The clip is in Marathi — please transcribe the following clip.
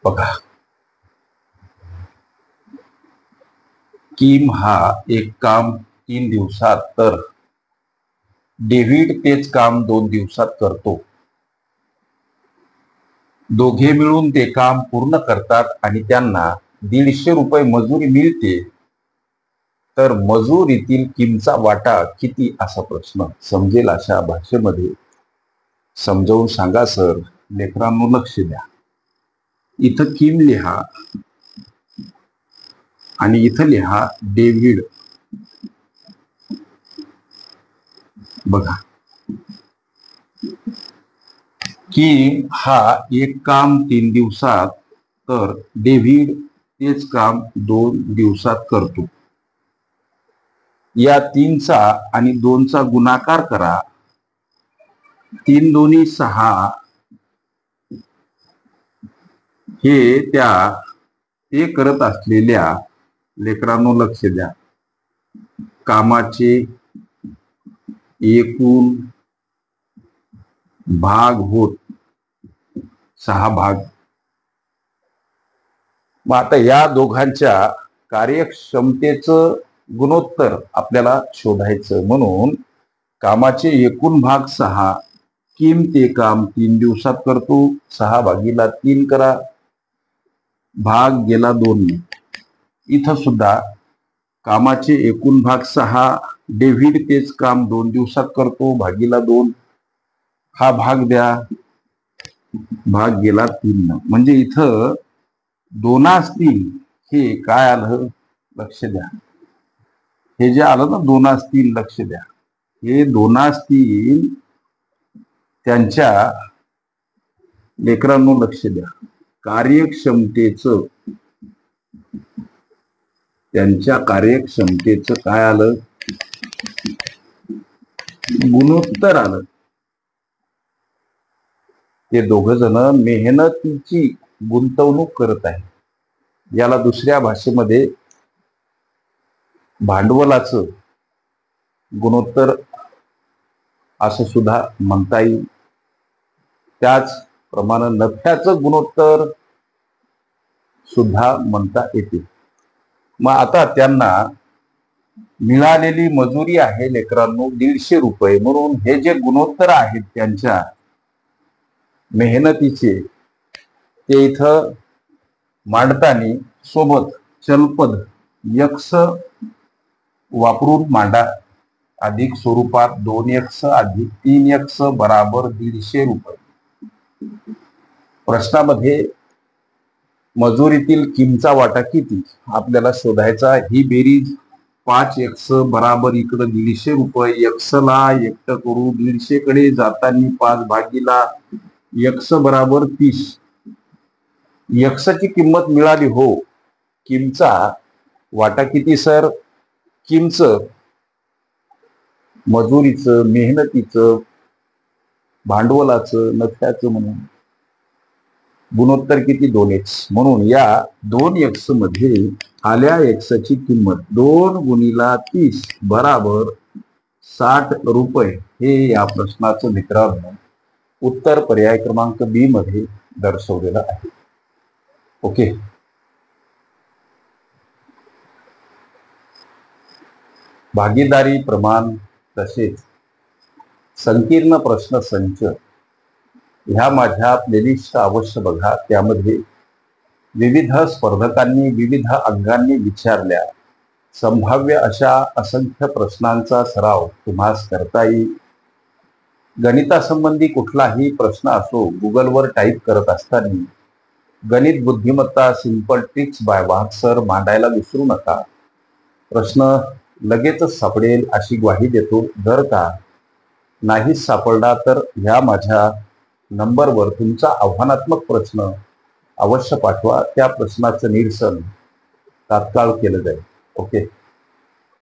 बघा, किम हा एक काम 3 दिवसात तर डेव्हिड तेच काम 2 दिवसात करतो. दोघे मिळून ते काम पूर्ण करतात आणि त्यांना 150 रुपये मजुरी मिळते. तर मजुरीतील किमचा वाटा किती असा प्रश्न समजेल अशा भाषेमध्ये समजावून सांगा सर. लेकरांनो लक्ष द्या. इथं किम लिहा आणि इथं लिहा डेव्हिड. बघा, किम हा एक काम 3 दिवसात तर डेव्हिड तेच काम 2 दिवसात करतो. या 3चा आणि 2चा गुणाकार करा. 3 दोन्ही 6. हे ते करत असलेल्या लेकरांनो लक्ष द्या कामाचे एकूण भाग होत 6 भाग. मग आता या दोघांच्या कार्यक्षमतेचं गुणोत्तर आपल्याला शोधायचं. म्हणून कामाचे एकूण भाग 6. किम ते काम 3 दिवसात करतो. 6 भागीला 3 करा. भाग गेला 2 ने. इथं सुद्धा कामाचे एकूण भाग 6. डेव्हिड तेच काम 2 दिवसात करतो. भागीला 2. हा भाग द्या. भाग गेला 3 न. म्हणजे इथं 2/3 हे काय आलं लक्ष द्या. हे जे आलं ना 2/3 लक्ष द्या. हे 2/3 त्यांच्या लेकरांनो लक्ष द्या त्यांच्या कार्यक्षमतेचं काय आलं गुणोत्तर आलं. ते दोघ जण मेहनतीची गुंतवणूक करत आहे. याला दुसऱ्या भाषेमध्ये भांडवलाचं गुणोत्तर असं सुद्धा म्हणता येईल. त्याचप्रमाणे नफ्याचं गुणोत्तर सुद्धा म्हणता येते. मग आता त्यांना मिळालेली मजुरी आहे लेकरांनो 150 रुपये. म्हणून हे जे गुणोत्तर आहेत त्यांच्या मेहनतीचे ते इथं मांडताना सोबत चलपद यक्स वापरून मांडा. अधिक स्वरूपात 2x अधिक 3x बराबर 150 रुपये. प्रश्नामध्ये मजुरीतील किमचा वाटा किती आपल्याला शोधायचा. ही बेरीज 5x बराबर इकडं 150 रुपये. x ला एकटं करू. 150 कडे जाताना 5 भागीला x बराबर 30. x ची किंमत मिळाली हो. किमचा वाटा किती सर. किमचं मजुरीचं मेहनतीचं भांडवलाचं नफ्याचं म्हणून गुणोत्तर किती 2x. म्हणून या 2x मध्ये आल्या x ची किंमत 2 गुणिला 30 बराबर 60 रुपये. हे या प्रश्नाचं मित्रांनो उत्तर पर्याय क्रमांक बी मध्ये दर्शवलेलं आहे. ओके. भागीदारी प्रमाण तसेच संकीर्ण प्रश्न संच ह्या माझ्या प्लेलिस्ट अवश्य बघा. त्यामध्ये विविध स्पर्धकांनी विविध अंगांनी विचारल्या संभाव्य अशा असंख्य प्रश्नांचा सराव तुम्हास करता येईल. गणितासंबंधी कुठलाही प्रश्न असो गुगलवर टाईप करत असताना गणित बुद्धिमत्ता सिंपल ट्रिक्स बाय वाघ सर मांडायला विसरू नका. प्रश्न लगेचच सापडेल अशी ग्वाही देतो. जर का नाहीच सापडला तर ह्या माझ्या नंबरवर तुमचा आव्हानात्मक प्रश्न अवश्य पाठवा. त्या प्रश्नाचं निरसन तात्काळ केलं जाईल. ओके.